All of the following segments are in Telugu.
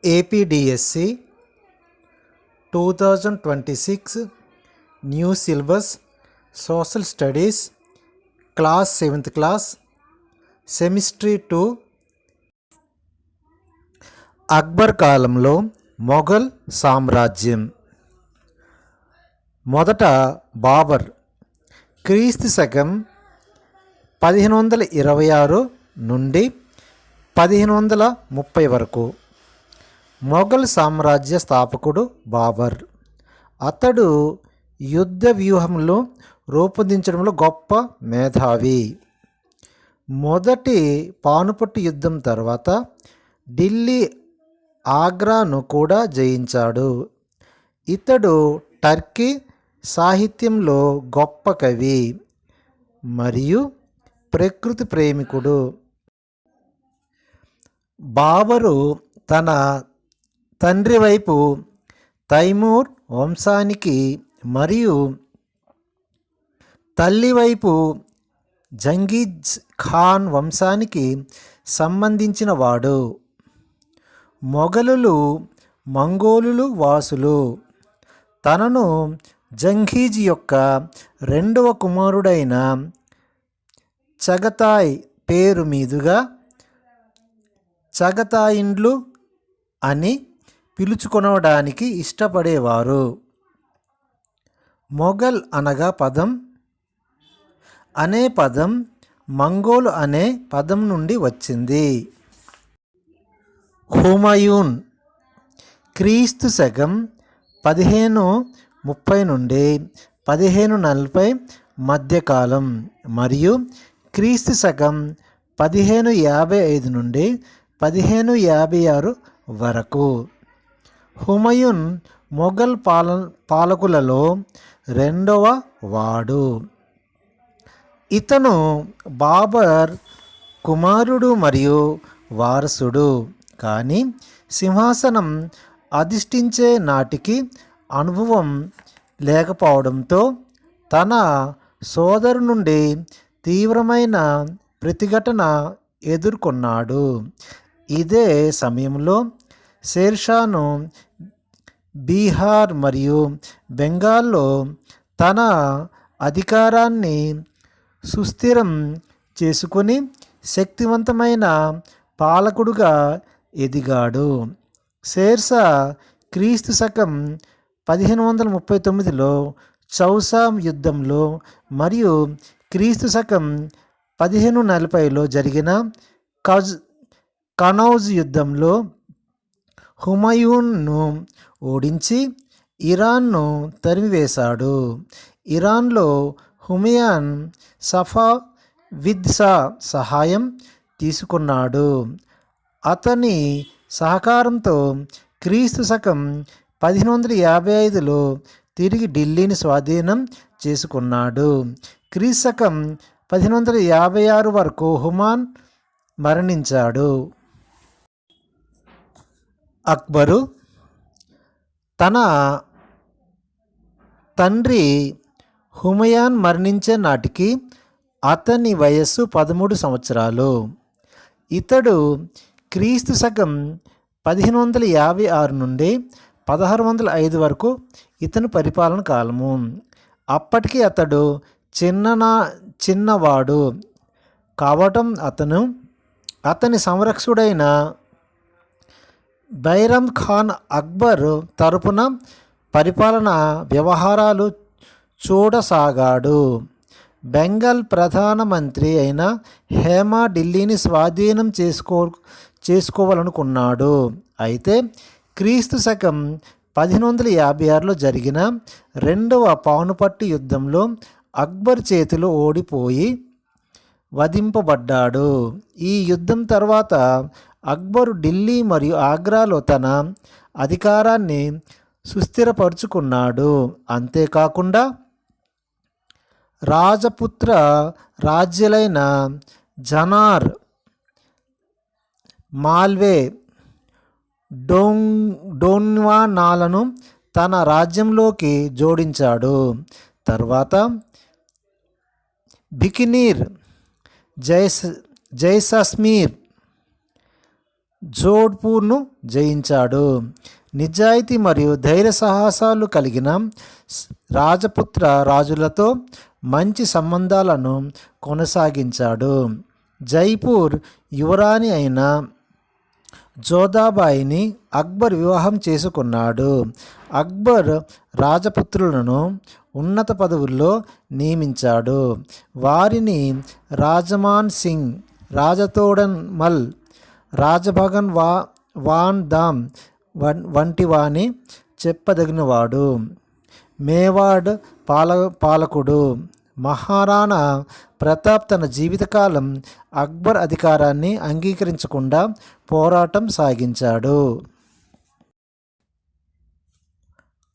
APDSC 2026 New Syllabus Social Studies Class 7th Class Semester 2 Akbar కాలంలో మొఘల్ సామ్రాజ్యం. మొదట బాబర్ క్రీస్తు శకం 1526 నుండి 1530 వరకు మొఘల్ సామ్రాజ్య స్థాపకుడు బాబర్. అతడు యుద్ధ వ్యూహంలో రూపొందించడంలో గొప్ప మేధావి. మొదటి పానుపట్టు యుద్ధం తర్వాత ఢిల్లీ ఆగ్రాను కూడా జయించాడు. ఇతడు టర్కీ సాహిత్యంలో గొప్ప కవి మరియు ప్రకృతి ప్రేమికుడు. బాబరు తన తండ్రి వైపు తైమూర్ వంశానికి మరియు తల్లి వైపు జంగీజ్ ఖాన్ వంశానికి సంబంధించిన వాడు. మొఘలులు మంగోలులు వాసులు. తనను జంఘీజ్ యొక్క రెండవ కుమారుడైన చగతాయ్ పేరు మీదుగా చగతాయిండ్లు అని పిలుచుకొనడానికి ఇష్టపడేవారు. మొఘల్ అనగా పదం అనే పదం మంగోలు అనే పదం నుండి వచ్చింది. హుమయూన్ క్రీస్తు శకం 1530 నుండి 1540 మధ్యకాలం మరియు క్రీస్తు శకం 1555 నుండి 1556 వరకు. హుమయూన్ మొఘల్ పాలకులలో రెండవ వాడు. ఇతను బాబర్ కుమారుడు మరియు వారసుడు. కానీ సింహాసనం అధిష్ఠించే నాటికి అనుభవం లేకపోవడంతో తన సోదరు నుండి తీవ్రమైన ప్రతిఘటన ఎదుర్కొన్నాడు. ఇదే సమయంలో షేర్షాను బీహార్ మరియు బెంగాల్లో తన అధికారాన్ని సుస్థిరం చేసుకొని శక్తివంతమైన పాలకుడుగా ఎదిగాడు. షేర్షా క్రీస్తు శకం 1539లో చౌసా యుద్ధంలో మరియు క్రీస్తు శకం 1540లో జరిగిన కనౌజ్ యుద్ధంలో హుమయూన్ను ఓడించి ఇరాన్ను తరిమివేశాడు. ఇరాన్లో హుమయూన్ సఫావిద్ షా సహాయం తీసుకున్నాడు. అతని సహకారంతో క్రీస్తు శకం 1555లో తిరిగి ఢిల్లీని స్వాధీనం చేసుకున్నాడు. క్రీస్తు శకం 1556 వరకు హుమాన్ మరణించాడు. అక్బరు తన తండ్రి హుమయూన్ మరణించే నాటికి అతని వయస్సు 13 సంవత్సరాలు. ఇతడు క్రీస్తు శకం 1556 నుండి 1605 వరకు ఇతని పరిపాలన కాలము. అప్పటికి అతడు చిన్నవాడు కావటం అతని సంరక్షకుడైన బైరమ్ ఖాన్ అక్బర్ తరపున పరిపాలన వ్యవహారాలు చూడసాగాడు. బెంగాల్ ప్రధానమంత్రి అయిన హేమా ఢిల్లీని స్వాధీనం చేసుకోవాలనుకున్నాడు. అయితే క్రీస్తు శకం 1556లో జరిగిన రెండవ పానుపట్టు యుద్ధంలో అక్బర్ చేతిలో ఓడిపోయి వధింపబడ్డాడు. ఈ యుద్ధం తర్వాత అక్బరు ఢిల్లీ మరియు ఆగ్రాలో తన అధికారాన్ని సుస్థిరపరుచుకున్నాడు. అంతేకాకుండా రాజపుత్ర రాజ్యాలైన జనార్, మాల్వే, డోన్వానాలను తన రాజ్యంలోకి జోడించాడు. తర్వాత బికనీర్, జైసల్మీర్ జోధ్పూర్ను జయించాడు. నిజాయితీ మరియు ధైర్య సాహసాలు కలిగిన రాజపుత్ర రాజులతో మంచి సంబంధాలను కొనసాగించాడు. జైపూర్ యువరాణి అయిన జోధాబాయిని అక్బర్ వివాహం చేసుకున్నాడు. అక్బర్ రాజపుత్రులను ఉన్నత పదవుల్లో నియమించాడు. వారిని రాజమాన్ సింగ్, రాజతోడన్ మల్, రాజభగన్ వాన్ దామ్ వంటి వాని చెప్పదగినవాడు. మేవాడ్ పాలకుడు మహారాణా ప్రతాప్ తన జీవితకాలం అక్బర్ అధికారాన్ని అంగీకరించకుండా పోరాటం సాగించాడు.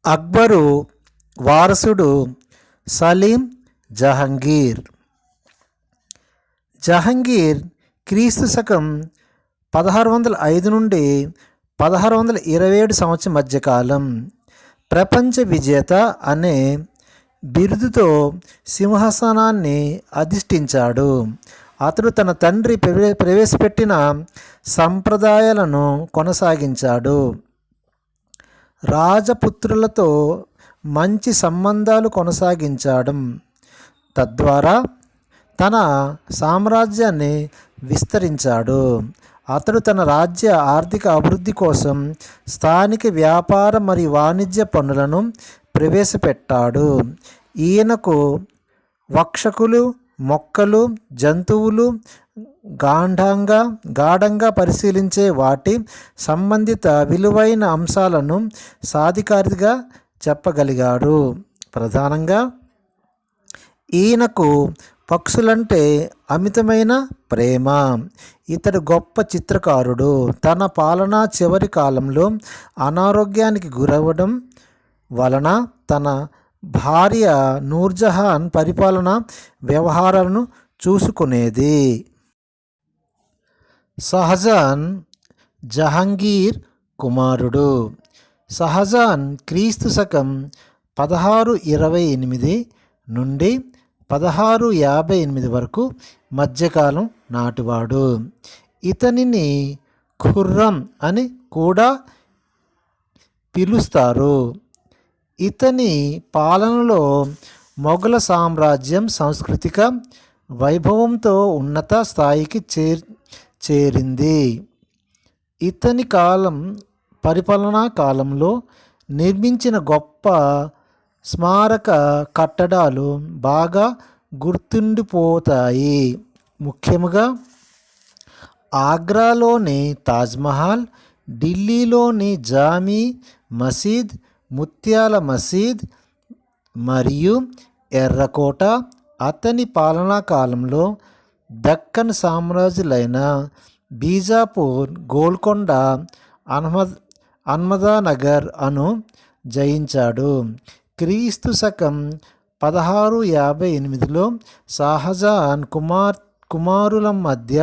అక్బరు వారసుడు సలీం జహంగీర్. జహంగీర్ క్రీస్తు శకం 1605 నుండి 1627 సంవత్సరం మధ్యకాలం ప్రపంచ విజేత అనే బిరుదుతో సింహాసనాన్ని అధిష్ఠించాడు. అతడు తన తండ్రి ప్రవేశపెట్టిన సంప్రదాయాలను కొనసాగించాడు. రాజపుత్రులతో మంచి సంబంధాలు కొనసాగించడం తద్వారా తన సామ్రాజ్యాన్ని విస్తరించాడు. అతడు తన రాజ్య ఆర్థిక అభివృద్ధి కోసం స్థానిక వ్యాపార మరియు వాణిజ్య పన్నులను ప్రవేశపెట్టాడు. ఈయనకు వక్షకులు, మొక్కలు, జంతువులు గాఢంగా పరిశీలించే వాటి సంబంధిత విలువైన అంశాలను సాధికారిగా చెప్పగలిగాడు. ప్రధానంగా ఈయనకు పక్షులంటే అమితమైన ప్రేమ. ఇతడు గొప్ప చిత్రకారుడు. తన పాలనా చివరి కాలంలో అనారోగ్యానికి గురవడం వలన తన భార్య నూర్జహాన్ పరిపాలన వ్యవహారాలను చూసుకునేది. షాజహాన్ జహంగీర్ కుమారుడు. షాజహాన్ క్రీస్తు శకం 1628 నుండి 1658 వరకు మధ్యకాలం నాటివాడు. ఇతనిని ఖుర్రం అని కూడా పిలుస్తారు. ఇతని పాలనలో మొఘల సామ్రాజ్యం సాంస్కృతిక వైభవంతో ఉన్నత స్థాయికి చేరింది. ఇతని పరిపాలనా కాలంలో నిర్మించిన గొప్ప స్మారక కట్టడాలు బాగా గుర్తుండిపోతాయి. ముఖ్యంగా ఆగ్రాలోని తాజ్మహల్, ఢిల్లీలోని జామీ మసీద్, ముత్యాల మసీద్ మరియు ఎర్రకోట. అతని పాలనా కాలంలో దక్కన్ సామ్రాజ్యాలైన బీజాపూర్, గోల్కొండ, అహ్మదానగర్ అను జయించాడు. క్రీస్తు శకం 1658లో షాజహాన్ కుమారుల మధ్య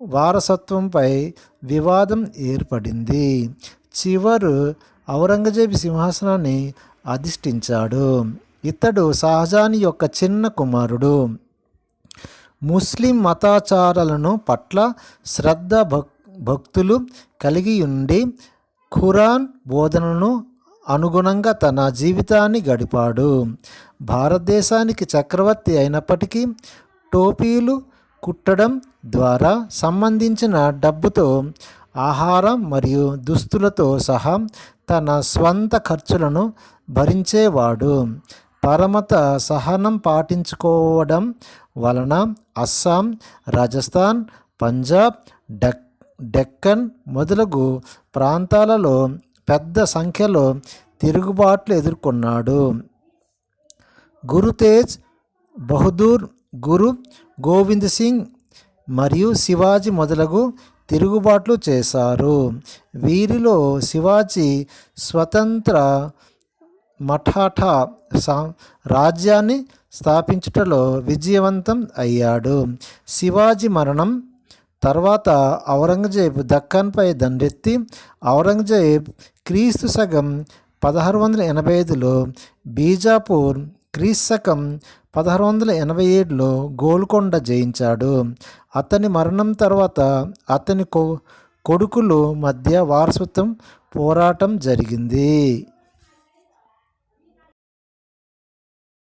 వారసత్వంపై వివాదం ఏర్పడింది. చివరు ఔరంగజేబు సింహాసనాన్ని అధిష్ఠించాడు. ఇతడు షాజహాన్ యొక్క చిన్న కుమారుడు. ముస్లిం మతాచారాలను పట్ల శ్రద్ధ భక్తులు కలిగి ఉండి ఖురాన్ బోధనను అనుగుణంగా తన జీవితాన్ని గడిపాడు. భారతదేశానికి చక్రవర్తి అయినప్పటికీ టోపీలు కుట్టడం ద్వారా సంబంధించిన డబ్బుతో ఆహారం మరియు దుస్తులతో సహా తన స్వంత ఖర్చులను భరించేవాడు. పరమత సహనం పాటించుకోవడం వలన అస్సాం, రాజస్థాన్, పంజాబ్, డెక్కన్ మొదలగు ప్రాంతాలలో పెద్ద సంఖ్యలో తిరుగుబాట్లు ఎదుర్కొన్నాడు. గురు తేజ్ బహదూర్, గురు గోవింద్ సింగ్ మరియు శివాజీ మొదలగు తిరుగుబాట్లు చేశారు. వీరిలో శివాజీ స్వతంత్ర మఠాఠా రాజ్యాన్ని స్థాపించుటలో విజయవంతం అయ్యాడు. శివాజీ మరణం తర్వాత ఔరంగజేబ్ దక్కన్పై దండెత్తి ఔరంగజేబ్ క్రీస్తు శకం 1685లో బీజాపూర్, క్రీస్తు శకం 1687లో గోల్కొండ జయించాడు. అతని మరణం తర్వాత అతని కొడుకులు మధ్య వారసత్వం పోరాటం జరిగింది.